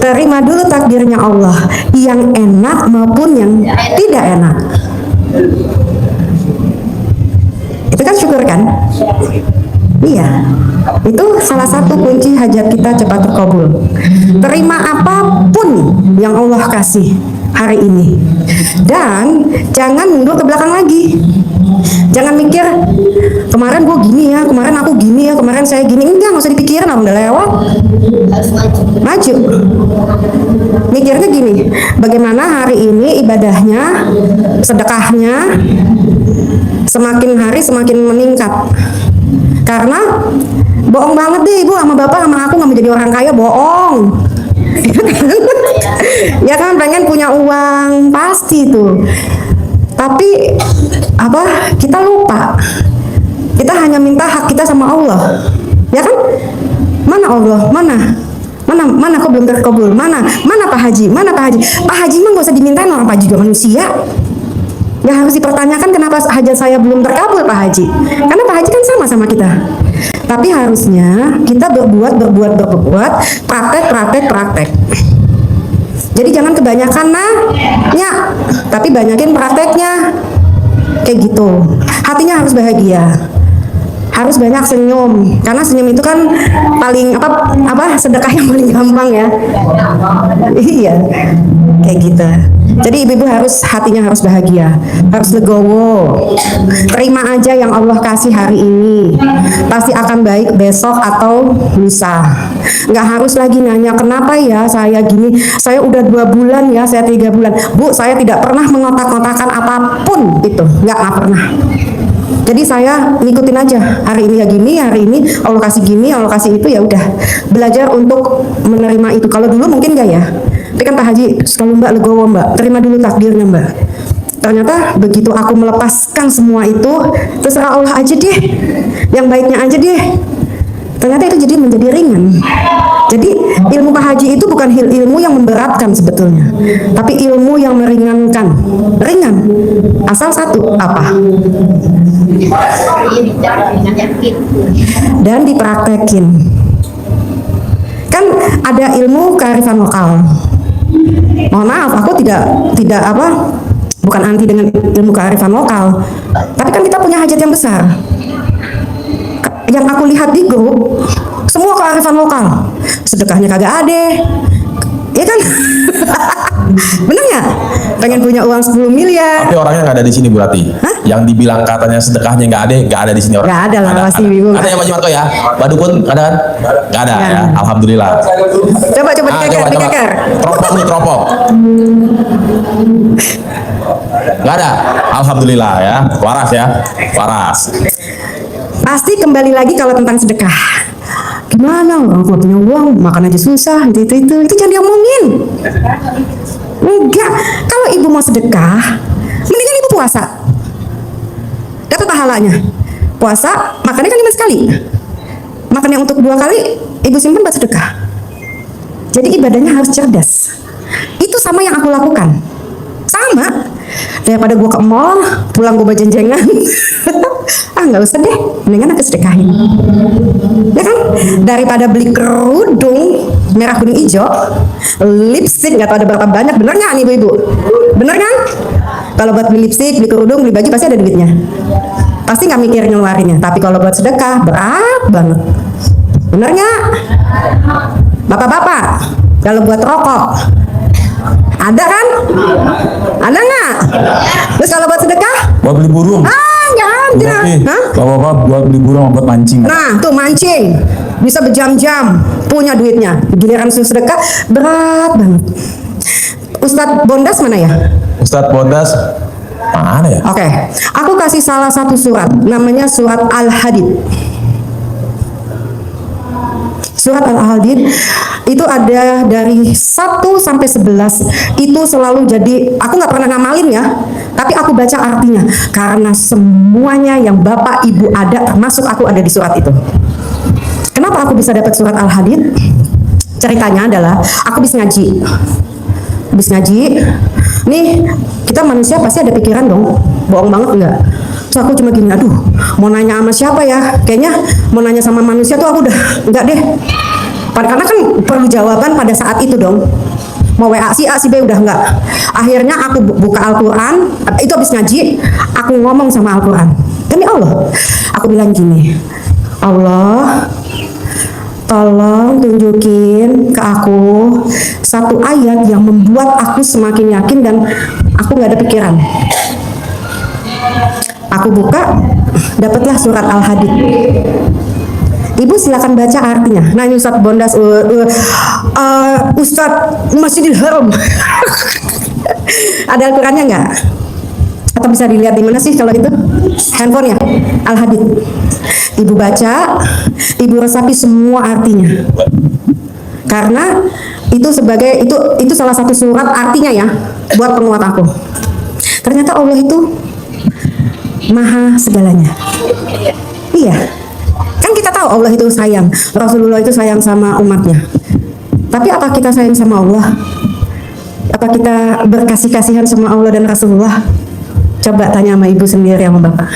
Terima dulu takdirnya Allah, yang enak maupun yang tidak enak. Itu kan syukur kan? Iya. Itu salah satu kunci hajat kita cepat terkabul. Terima apapun yang Allah kasih hari ini. Dan jangan mundur ke belakang lagi. Jangan mikir kemarin gue gini ya, kemarin aku gini ya, kemarin saya gini. Enggak, nggak usah dipikirin, udah lewat. Maju. Mikirnya gini, bagaimana hari ini ibadahnya, sedekahnya semakin hari semakin meningkat. Karena bohong banget deh ibu sama bapak sama aku nggak mau jadi orang kaya, bohong. Ya kan pengen punya uang pasti tuh. Tapi apa? Kita lupa. Kita hanya minta hak kita sama Allah. Ya kan? Mana Allah? Mana kok belum terkabul? Mana Pak Haji? Mana Pak Haji? Pak Haji mah nggak usah dimintain, orang Pak Haji juga manusia. Nggak harus dipertanyakan kenapa hajat saya belum terkabul Pak Haji. Karena Pak Haji kan sama kita. Tapi harusnya kita berbuat, praktek. Jadi jangan kebanyakan nanya, tapi banyakin prakteknya. Kayak gitu. Hatinya harus bahagia. Harus banyak senyum, karena senyum itu kan paling apa sedekah yang paling gampang ya. Iya, kayak gitu. Jadi ibu-ibu hatinya harus bahagia, harus legowo. Terima aja yang Allah kasih hari ini, pasti akan baik besok atau lusa. Nggak harus lagi nanya kenapa ya saya gini, saya udah 2 bulan ya, saya 3 bulan. Bu, saya tidak pernah mengotak-ngotakan apapun itu, nggak pernah. Jadi saya ngikutin aja, hari ini ya gini, hari ini Allah kasih gini, Allah kasih itu, ya udah belajar untuk menerima itu. Kalau dulu mungkin enggak ya, tapi kan Pak Haji selalu Mbak legowo Mbak, terima dulu takdirnya Mbak. Ternyata begitu aku melepaskan semua itu, terserah Allah aja deh, yang baiknya aja deh. Ternyata itu jadi menjadi ringan. Jadi ilmu Pak Haji itu bukan ilmu yang memberatkan sebetulnya, tapi ilmu yang meringankan. Ringan, asal satu apa? Dan dipraktekin. Kan ada ilmu kearifan lokal. Mohon maaf, aku tidak bukan anti dengan ilmu kearifan lokal, tapi kan kita punya hajat yang besar. Yang aku lihat di grup semua kearifan lokal, sedekahnya kagak ada, ya kan? Bener nggak? Pengen punya uang 10 miliar. Tapi orangnya nggak ada di sini Bu Rati. Hah? Yang dibilang katanya sedekahnya nggak ada di sini orang. Nggak ada lah, pasti Ibu. Ada ya Pak Jumarto ya? Pak Dukun ada kan? Nggak ada ya. Alhamdulillah. Coba dikeker. Teropong nih teropong. Nggak ada. Alhamdulillah ya. Waras ya. Waras. Pasti kembali lagi kalau tentang sedekah. Gimana orang kalau punya uang makan aja susah, itu jangan diomongin. Enggak, kalau ibu mau sedekah, mendingan ibu puasa, dapat pahalanya. Puasa makannya kan 5 sekali, makan yang untuk 2 kali ibu simpan buat sedekah. Jadi ibadahnya harus cerdas. Itu sama yang aku lakukan, sama. Daripada gua ke mall, pulang gua bajenjengan, nggak usah deh, mendingan aku sedekahin. Ya kan? Daripada beli kerudung merah kuning hijau, lipstick nggak tahu ada berapa banyak, bener nggak nih ibu-ibu? Bener kan? Kalau buat beli lipstick, beli kerudung, beli baju pasti ada duitnya, pasti nggak mikir ngeluarinnya. Tapi kalau buat sedekah berat banget, bener nggak? Bapak-bapak, kalau buat rokok ada kan? Ada nggak? Terus kalau buat sedekah? Buat beli burung. Nggak ada. Hah? Bapak-bapak buat beli burung buat mancing. Nah, tuh mancing bisa berjam-jam, punya duitnya. Giliran sedekah berat banget. Ustadz Bondas mana ya? Ustadz Bondas mana ya? Oke, aku kasih salah satu surat, namanya surat Al-Hadid. Surat Al-Hadid itu ada dari 1 sampai 11. Itu selalu jadi, aku nggak pernah ngamalin ya, tapi aku baca artinya karena semuanya yang Bapak Ibu ada, termasuk aku ada di surat itu. Kenapa aku bisa dapat surat Al-Hadid? Ceritanya adalah aku habis ngaji. Nih, kita manusia pasti ada pikiran dong, bohong banget enggak? Terus aku cuma gini, aduh, mau nanya sama siapa ya? Kayaknya mau nanya sama manusia tuh aku udah enggak deh. Karena kan perlu jawaban pada saat itu dong. Mau WA si A si B udah enggak. Akhirnya aku buka Al-Quran, itu habis ngaji, aku ngomong sama Al-Quran. Demi Allah, aku bilang gini, Allah, tolong tunjukin ke aku satu ayat yang membuat aku semakin yakin dan aku nggak ada pikiran. Aku buka, dapatlah surat Al-Hadid. Ibu silakan baca artinya. Nah ini Ustadz Bondas, Ustadz Masjidil Haram. Ada Al-Qurannya nggak? Atau bisa dilihat di mana sih kalau itu? Handphone ya? Al-Hadid. Ibu baca, ibu resapi semua artinya. Karena itu sebagai itu salah satu surat artinya ya buat penguat aku. Ternyata Allah itu maha segalanya. Iya. Kan kita tahu Allah itu sayang, Rasulullah itu sayang sama umatnya. Tapi apa kita sayang sama Allah? Apa kita berkasih-kasihan sama Allah dan Rasulullah? Coba tanya sama ibu sendiri sama bapak.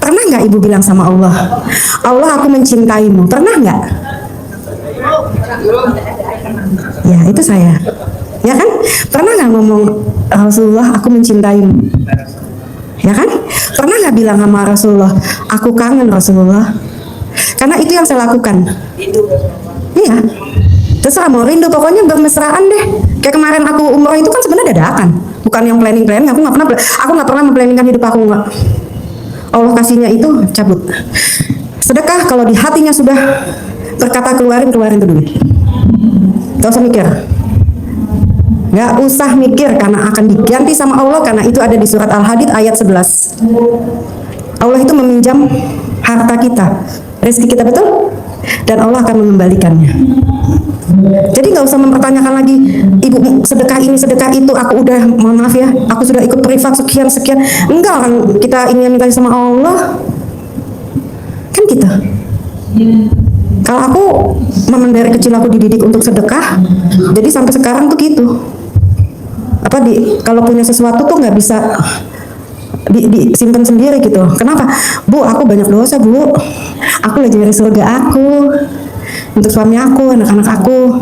Pernah nggak ibu bilang sama Allah, Allah aku mencintaimu? Pernah nggak? Ya itu saya. Ya kan? Pernah nggak ngomong Rasulullah aku mencintaimu? Ya kan? Pernah nggak bilang sama Rasulullah, aku kangen Rasulullah? Karena itu yang saya lakukan. Iya. Terserah mau rindu, pokoknya bermesraan deh. Kayak kemarin aku umroh itu kan sebenarnya dadakan, bukan yang planning. Aku nggak pernah memplanningkan hidup aku, nggak. Allah kasihnya itu cabut. Sedekah kalau di hatinya sudah berkata keluarin itu duit. Gak usah mikir. Gak usah mikir karena akan diganti sama Allah, karena itu ada di surat Al-Hadid ayat 11. Allah itu meminjam harta kita, rezeki kita, betul? Dan Allah akan mengembalikannya. Jadi nggak usah mempertanyakan lagi, ibu sedekah ini sedekah itu, aku udah, mohon maaf ya, aku sudah ikut privat sekian. Enggak kan, kita ingin minta sama Allah kan kita. Kalau aku memang dari kecil aku dididik untuk sedekah, jadi sampai sekarang tuh gitu. Kalau punya sesuatu tuh nggak bisa disimpan sendiri gitu. Kenapa? Bu, aku banyak dosa, Bu. Aku lagi nyari surga aku, untuk suami aku, anak-anak aku.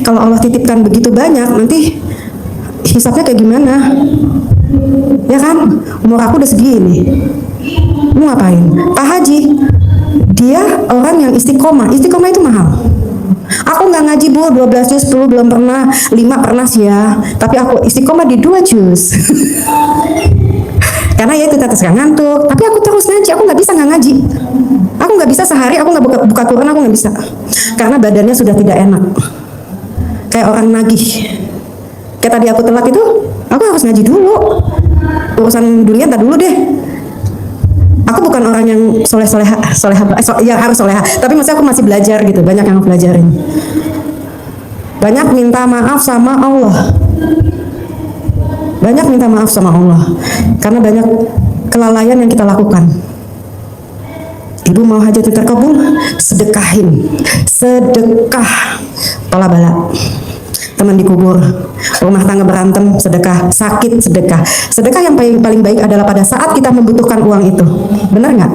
Kalau Allah titipkan begitu banyak, nanti hisapnya kayak gimana? Ya kan? Umur aku udah segini. Mau ngapain? Pak Haji, dia orang yang istiqomah. Istiqomah itu mahal. Aku nggak ngaji, Bu, 12 juz, 10 belum pernah, 5 pernah sih ya. Tapi aku istiqomah di 2 juz. Karena ya itu tetes gak ngantuk, tapi aku terus ngaji. Aku nggak bisa nggak ngaji. Aku nggak bisa sehari aku nggak buka Quran, aku nggak bisa. Karena badannya sudah tidak enak. Kayak orang nagih. Kayak tadi aku telat itu, aku harus ngaji dulu. Urusan dunia tak dulu deh. Aku bukan orang yang yang harus soleha. Tapi maksudnya aku masih belajar gitu. Banyak yang aku pelajarin. Banyak minta maaf sama Allah. Banyak minta maaf sama Allah karena banyak kelalaian yang kita lakukan. Ibu mau hajat terkabul, sedekahin. Sedekah tolak bala. Teman dikubur, rumah tangga berantem, sedekah. Sakit, sedekah. Sedekah yang paling baik adalah pada saat kita membutuhkan uang itu. Benar nggak?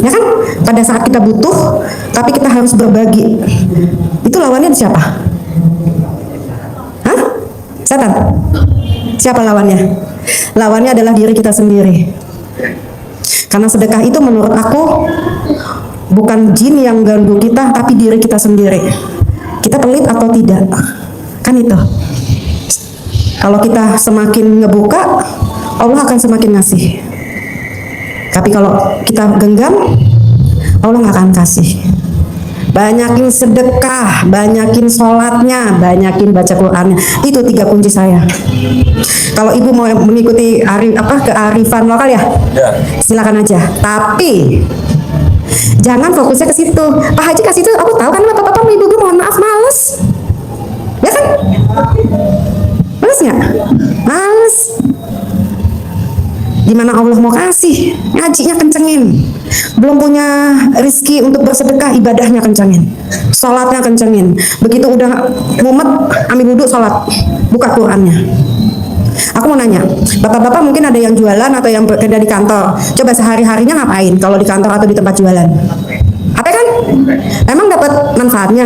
Ya kan? Pada saat kita butuh, tapi kita harus berbagi. Itu lawannya siapa? Hah? Setan? Siapa lawannya? Lawannya adalah diri kita sendiri. Karena sedekah itu menurut aku bukan jin yang ganggu kita, tapi diri kita sendiri. Kita pelit atau tidak? Kan itu. Kalau kita semakin ngebuka, Allah akan semakin ngasih. Tapi kalau kita genggam, Allah nggak akan kasih. Banyakin sedekah, banyakin sholatnya, banyakin baca Qurannya. Itu 3 kunci saya. Kalau ibu mau mengikuti kearifan lokal ya, silakan aja. Tapi jangan fokusnya ke situ. Pak Haji kasih itu, aku tahu kan bapak-bapak ibu mohon maaf males, ya kan? Males nggak? Males. Gimana Allah mau kasih? Ngajinya kencengin. Belum punya rizki untuk bersedekah, ibadahnya kencengin. Sholatnya kencengin. Begitu udah mumet, ambil wudhu, sholat, buka Qurannya. Aku mau nanya, bapak-bapak mungkin ada yang jualan atau yang bekerja di kantor. Coba sehari-harinya ngapain kalau di kantor atau di tempat jualan? Apa kan? Emang dapat manfaatnya?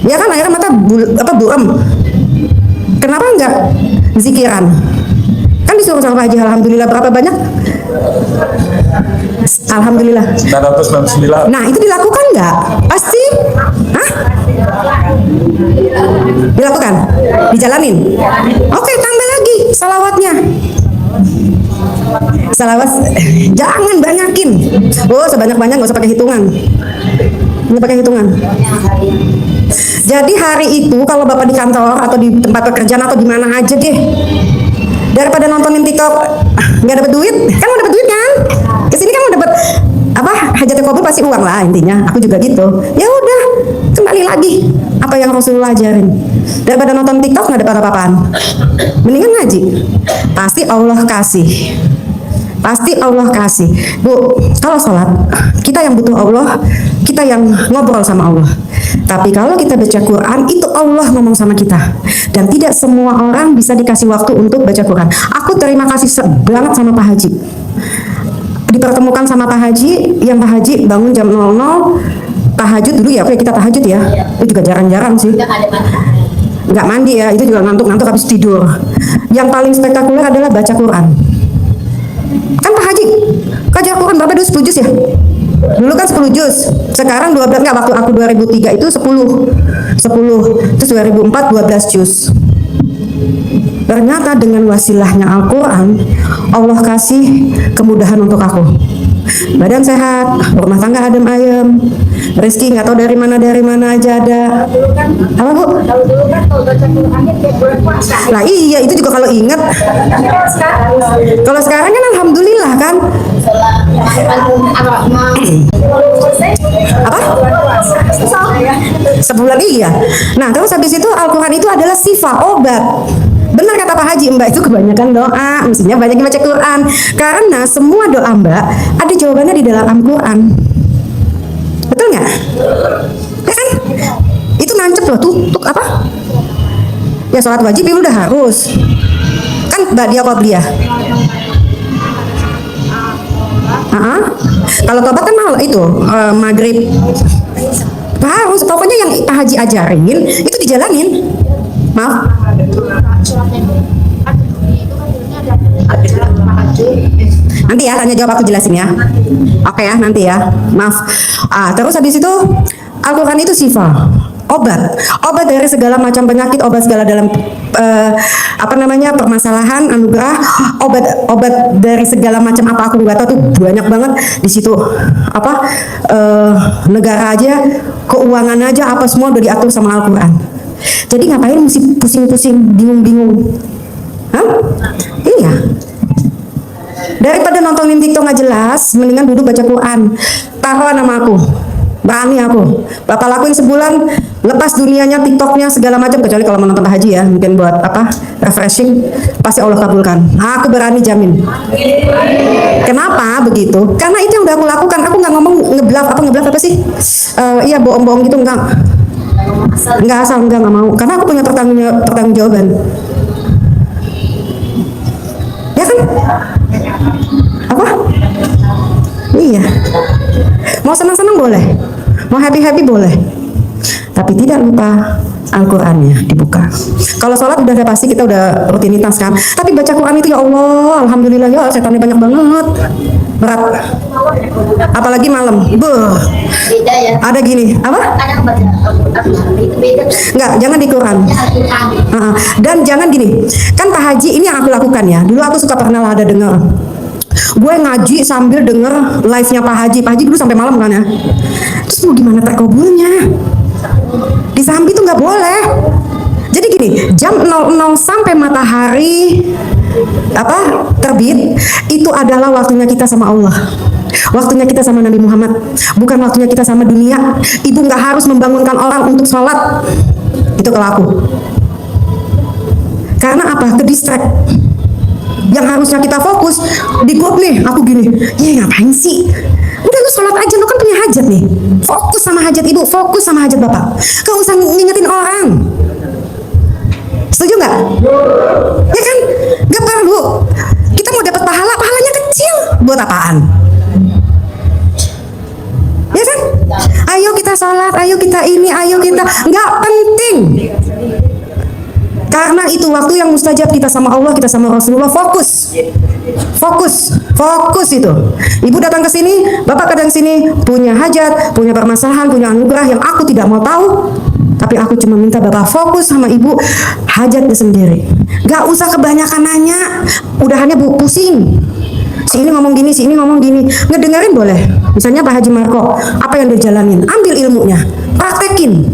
Ya kan, akhirnya mata buram. Kenapa enggak zikiran? Kan disuruh sama Pak Haji, alhamdulillah berapa banyak? Alhamdulillah 999. Nah itu dilakukan nggak? Pasti? Hah? Dilakukan? Dijalanin? Oke, tambah lagi salawatnya. Salawat jangan banyakin. Oh, sebanyak-banyak nggak usah pakai hitungan. Nggak pakai hitungan. Jadi hari itu kalau bapak di kantor atau di tempat pekerjaan atau di mana aja deh, Daripada nontonin TikTok nggak dapat duit, kan mau dapat duit kan? Kesini kan mau dapat apa? Hajatnya kabul pasti uang lah intinya. Aku juga gitu. Ya udah, kembali lagi apa yang Rasulullah ajarin. Daripada nonton TikTok nggak dapat apa-apaan, mendingan ngaji. Pasti Allah kasih. Pasti Allah kasih. Bu, kalau sholat, kita yang butuh Allah, kita yang ngobrol sama Allah. Tapi kalau kita baca Quran, itu Allah ngomong sama kita. Dan tidak semua orang bisa dikasih waktu untuk baca Quran. Aku terima kasih banget sama Pak Haji. Dipertemukan sama Pak Haji, yang Pak Haji bangun jam 00, tahajud dulu ya, oke kita tahajud ya. Itu juga jarang-jarang sih. Nggak mandi ya, itu juga ngantuk-ngantuk habis tidur. Yang paling spektakuler adalah baca Quran. Kan Pak Haji kajar Quran berapa dulu? 10 juz ya? Dulu kan 10 juz, sekarang 12, enggak, waktu aku 2003 itu 10, terus 2004 12 juz. Ternyata dengan wasilahnya Al-Quran, Allah kasih kemudahan untuk aku. Badan sehat, rumah tangga adem ayem, rezeki nggak tahu dari mana aja ada. Apa Bu? Kalau dulu kan kalau baca Qurannya tiap bulan puasa. Nah iya, itu juga kalau ingat. Kalau sekarang kan alhamdulillah kan. Apa? Sebulan iya. Nah terus habis itu Al-Quran itu adalah sifat obat. Benar kata Pak Haji, Mbak, itu kebanyakan doa, mestinya banyak yang baca Quran. Karena semua doa Mbak ada jawabannya di dalam Al-Quran. Betul nggak? Ya kan? Itu nancep loh, tuh apa? Ya sholat wajib itu udah harus. Kan ba'diyah qabliyah. Kalau tobat kan malah itu maghrib. Harus, pokoknya yang Pak Haji ajarin itu dijalanin. Maaf. Nanti ya tanya jawab aku jelasin ya. Oke ya, nanti ya. Maaf. Terus habis itu Al-Quran itu sifat, obat dari segala macam penyakit, obat segala dalam permasalahan, anugerah, obat dari segala macam apa aku nggak tahu tuh banyak banget di situ. Negara aja, keuangan aja, apa semua udah diatur sama Al-Quran. Jadi ngapain mesti pusing-pusing, bingung-bingung? Iya. Daripada nontonin TikTok nggak jelas, mendingan duduk baca Quran. Taruhan nama aku, berani aku. Bapak lakuin sebulan, lepas dunianya, TikToknya segala macam, kecuali kalau mau nonton Pak Haji ya, mungkin buat refreshing, pasti Allah kabulkan. Aku berani jamin. Kenapa begitu? Karena itu yang udah aku lakukan. Aku nggak ngomong ngeblaf apa sih? Iya bohong-bohong gitu, enggak mau. Karena aku punya pertanggungjawaban. Ya kan? Apa? Iya. Mau senang-senang boleh, mau happy-happy boleh, tapi tidak lupa Al-Qurannya dibuka. Kalau sholat udah pasti kita udah rutinitas kan. Tapi baca Quran itu ya Allah, alhamdulillah ya, setannya banyak banget. Berat. Apalagi malam. Beda ya. Ada gini, apa? Kadang baca Al-Quran itu beda. Enggak, jangan di Quran. Dan jangan gini. Kan Pak Haji ini yang aku lakukan ya. Dulu aku suka pernah ada dengar. Gue ngaji sambil denger live-nya Pak Haji. Pak Haji dulu sampai malam kan ya. Terus mau gimana takobulnya? Disambi tuh nggak boleh. Jadi gini, jam 00 sampai matahari terbit itu adalah waktunya kita sama Allah. Waktunya kita sama Nabi Muhammad, bukan waktunya kita sama dunia. Ibu nggak harus membangunkan orang untuk sholat. Itu kalau aku. Karena apa? Ke-distract. Yang harusnya kita fokus di grup nih, aku gini, ya ngapain sih? Udah lu sholat aja, lu kan punya hajat nih. Fokus sama hajat ibu, fokus sama hajat bapak. Gak usah ngingetin orang. Setuju nggak? Ya kan? Gak perlu. Kita mau dapat pahala, pahalanya kecil. Buat apaan? Ya kan? Ayo kita sholat, ayo kita ini, ayo kita. Nggak penting. Karena itu waktu yang mustajab, kita sama Allah, kita sama Rasulullah. Fokus itu. Ibu datang ke sini, bapak kadang sini punya hajat, punya permasalahan, punya anugerah yang aku tidak mau tahu. Tapi aku cuma minta bapak fokus sama ibu hajatnya sendiri. Gak usah kebanyakan nanya, udahannya bu pusing. Si ini ngomong gini, si ini ngomong gini. Ngedengerin boleh. Misalnya Pak Haji Marco, apa yang dia jalanin, ambil ilmunya, praktekin.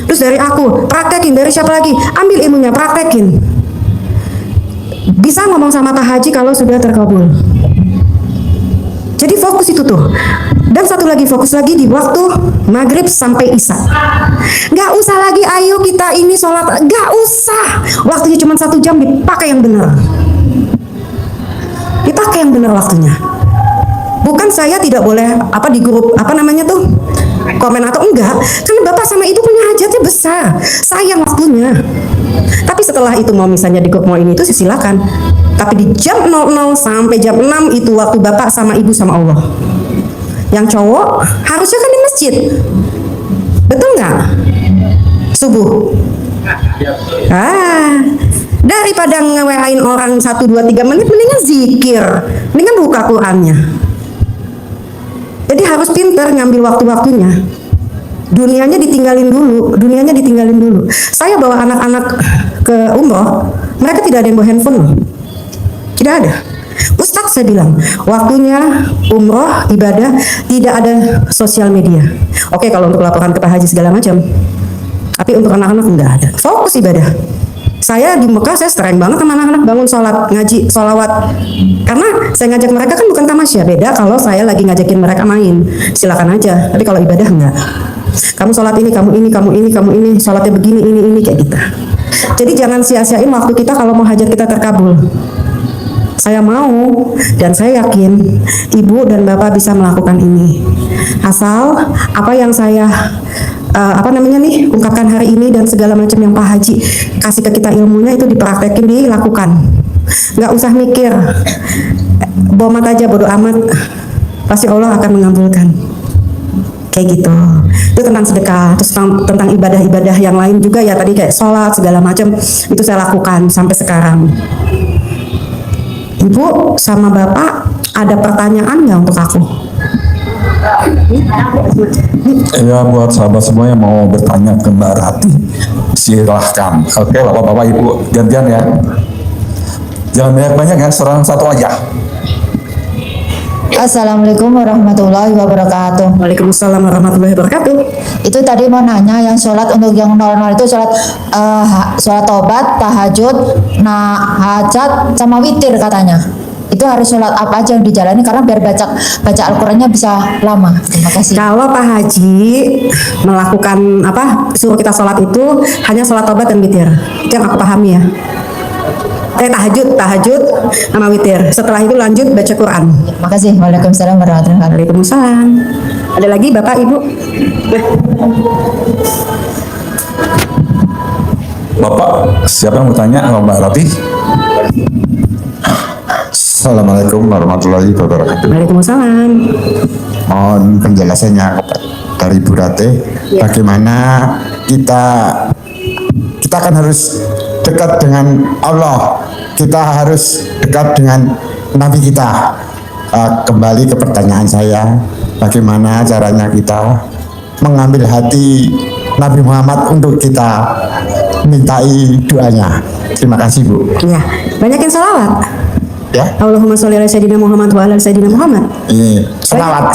Terus dari aku, praktekin. Dari siapa lagi? Ambil ilmunya, praktekin. bisa ngomong sama Pak Haji kalau sudah terkabul. Jadi fokus itu tuh. Dan satu lagi, fokus lagi di waktu maghrib sampai isya. Gak usah lagi ayo kita ini sholat, gak usah. Waktunya cuma 1 jam, dipakai yang benar. Dipakai yang benar waktunya. Bukan saya tidak boleh di grup komen atau enggak, karena bapak sama ibu punya hajatnya besar, sayang waktunya. Tapi setelah itu mau misalnya di grup mau ini itu silakan. Tapi di jam 00 sampai jam 6 itu waktu bapak sama ibu sama Allah. Yang cowok harusnya kan di masjid, betul nggak? Subuh. Daripada nge-WA-in orang 1, 2, 3 menit, mendingan zikir, mendingan buka Qur'annya. Jadi harus pintar ngambil waktu-waktunya. Dunianya ditinggalin dulu. Saya bawa anak-anak ke umroh, mereka tidak ada yang bawa handphone loh. Tidak ada. Ustadz, saya bilang, waktunya umroh, ibadah, tidak ada sosial media. Oke, kalau untuk laporan ke Pak Haji segala macam. Tapi untuk anak-anak enggak ada. Fokus ibadah. Saya di Mekah, saya sering banget sama anak-anak bangun sholat, ngaji, sholawat. Karena saya ngajak mereka kan bukan tamasya. Beda kalau saya lagi ngajakin mereka main. Silakan aja. Tapi kalau ibadah enggak. Kamu sholat ini, kamu ini, sholatnya begini, ini, kayak gitu. Jadi jangan sia-siain waktu kita kalau mau hajat kita terkabul. Saya mau dan saya yakin ibu dan bapak bisa melakukan ini. Asal apa yang saya ungkapkan hari ini dan segala macam yang Pak Haji kasih ke kita ilmunya itu dipraktekin, dilakukan. Nggak usah mikir, bomat aja, bodo amat, pasti Allah akan mengabulkan. Kayak gitu. Itu tentang sedekah, terus tentang ibadah-ibadah yang lain juga ya, tadi kayak sholat segala macam itu saya lakukan sampai sekarang. Ibu sama bapak ada pertanyaan nggak untuk aku? Ya, buat sahabat semua yang mau bertanya ke Mbak Rati, silahkan. Oke, bapak-bapak, ibu, gantian ya. Jangan banyak-banyak ya, serang satu aja. Assalamualaikum warahmatullahi wabarakatuh. Waalaikumsalam warahmatullahi wabarakatuh. Itu tadi mau nanya yang sholat untuk yang normal itu sholat tobat, tahajud, hajat, sama witir katanya. Itu harus sholat apa aja yang dijalani karena biar baca Al-Qur'annya bisa lama. Terima kasih. Kalau Pak Haji melakukan suruh kita sholat itu hanya sholat tobat dan witir. Itu yang aku pahami ya. Tahajud sama witir. Setelah itu lanjut baca Quran. Makasih. Waalaikumsalam warahmatullahi wabarakatuh. Waalaikumsalam. Ada lagi Bapak Ibu? Bapak, siapa yang mau tanya sama Mbak Rati? Assalamualaikum warahmatullahi wabarakatuh. Waalaikumsalam. Mohon penjelasannya dari Bu Rati, bagaimana kita kan harus dekat dengan Allah, kita harus dekat dengan Nabi kita. Kembali ke pertanyaan saya, bagaimana caranya kita mengambil hati Nabi Muhammad untuk kita mintai doanya. Terima kasih Bu. Iya, banyakin sholawat. Ya, Allahumma sholli ala sayyidina Muhammad wa ala sayyidina Muhammad. ini selawat.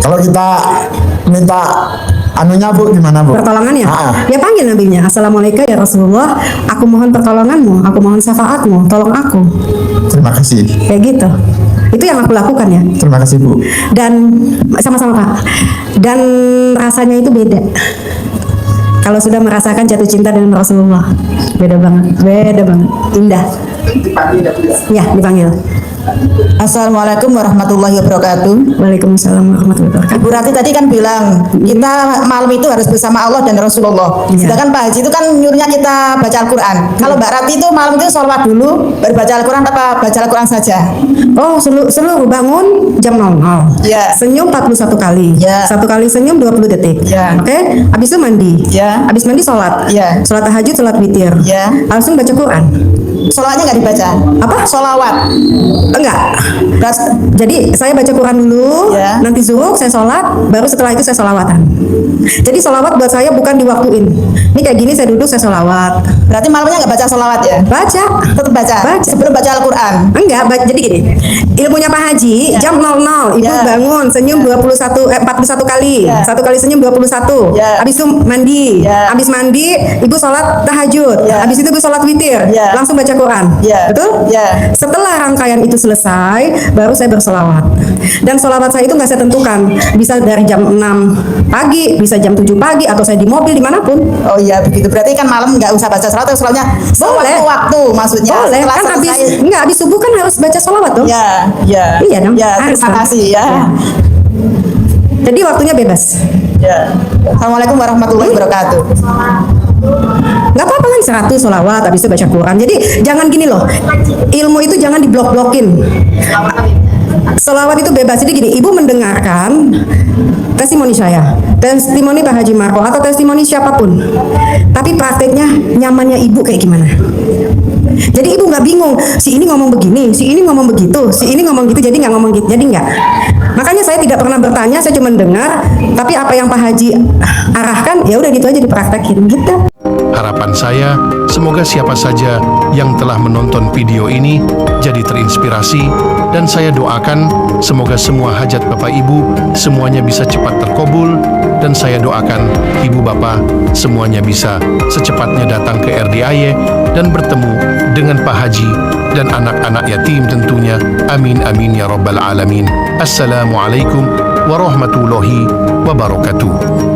Kalau kita minta anunya Bu, gimana Bu? Pertolongannya? Ya panggil nabinya. Assalamualaikum ya Rasulullah, aku mohon pertolonganmu, aku mohon syafaatmu, tolong aku. Terima kasih. Kayak gitu. Itu yang aku lakukan ya. Terima kasih Bu. Dan sama-sama Pak. Dan rasanya itu beda. Kalau sudah merasakan jatuh cinta dengan Rasulullah, beda banget, indah. Ya, dipanggil. Assalamualaikum warahmatullahi wabarakatuh. Waalaikumsalam warahmatullahi wabarakatuh. Bu Rati tadi kan bilang kita malam itu harus bersama Allah dan Rasulullah. Iya. Sedangkan Pak Haji itu kan nyuruhnya kita baca Al-Quran. Kalau Mbak Rati itu malam itu sholawat dulu, baru baca Al-Quran apa baca Al-Quran saja? Oh, seluruh bangun jam 00. Iya. Senyum 41 kali. Iya. 1 kali senyum 20 detik. Iya. Oke, habis itu mandi. Iya. Habis mandi sholat. Iya. Sholat tahajud, sholat witir. Iya. Langsung baca Quran. Sholawatnya nggak dibaca? Apa? Sholawat. Enggak. Beras- Jadi saya baca Quran dulu, Ya. nanti zuhur saya sholat, baru setelah itu saya sholawatan. Jadi sholawat buat saya bukan diwaktuin. Ini kayak gini saya duduk saya sholawat. Berarti malamnya nggak baca sholawat ya? Baca. Tetap baca. Baca. Sebelum baca Al-Quran. Enggak, jadi gini. Ilmunya Pak Haji, Ya. jam 00, Ibu Ya. bangun, senyum 41 kali. Ya. Satu kali senyum 21. Ya. Habis itu mandi. Ya. Habis mandi, Ibu sholat tahajud. Ya. Habis itu Ibu sholat witir. Ya. Langsung baca Quran. Ya. Betul? Ya. Setelah rangkaian itu selesai, baru saya bersolawat. Dan solawat saya itu nggak saya tentukan. Bisa dari jam 6 pagi, bisa jam 7 pagi, atau saya di mobil dimanapun. Oh iya begitu. Berarti kan malam nggak usah baca sholawat, sholawatnya Boleh. waktu maksudnya. Boleh, Setelah kan habis selesai. enggak habis subuh kan harus baca solawat dong. Ya, ya. Iya dong. Ya, Harus terima dong. kasih ya. Jadi waktunya bebas. Ya. Assalamualaikum warahmatullahi wabarakatuh. Nggak apa-apa kan 100 sholawat habis itu baca Quran. Jadi jangan gini loh, ilmu itu jangan diblok-blokin. Sholawat itu bebas. Jadi gini, ibu mendengarkan testimoni saya, testimoni Pak Haji Marco, atau testimoni siapapun, tapi prakteknya nyamannya ibu kayak gimana. Jadi ibu nggak bingung, si ini ngomong begini, si ini ngomong begitu, si ini ngomong gitu, jadi nggak ngomong gitu, jadi nggak. Makanya saya tidak pernah bertanya, saya cuma dengar, tapi apa yang Pak Haji arahkan, ya udah gitu aja dipraktekin gitu. Harapan saya, semoga siapa saja yang telah menonton video ini jadi terinspirasi, dan saya doakan semoga semua hajat Bapak Ibu semuanya bisa cepat terkabul, dan saya doakan Ibu Bapak semuanya bisa secepatnya datang ke RDIY dan bertemu dengan Pak Haji dan anak-anak yatim tentunya. Amin amin ya rabbal alamin. Assalamualaikum warahmatullahi wabarakatuh.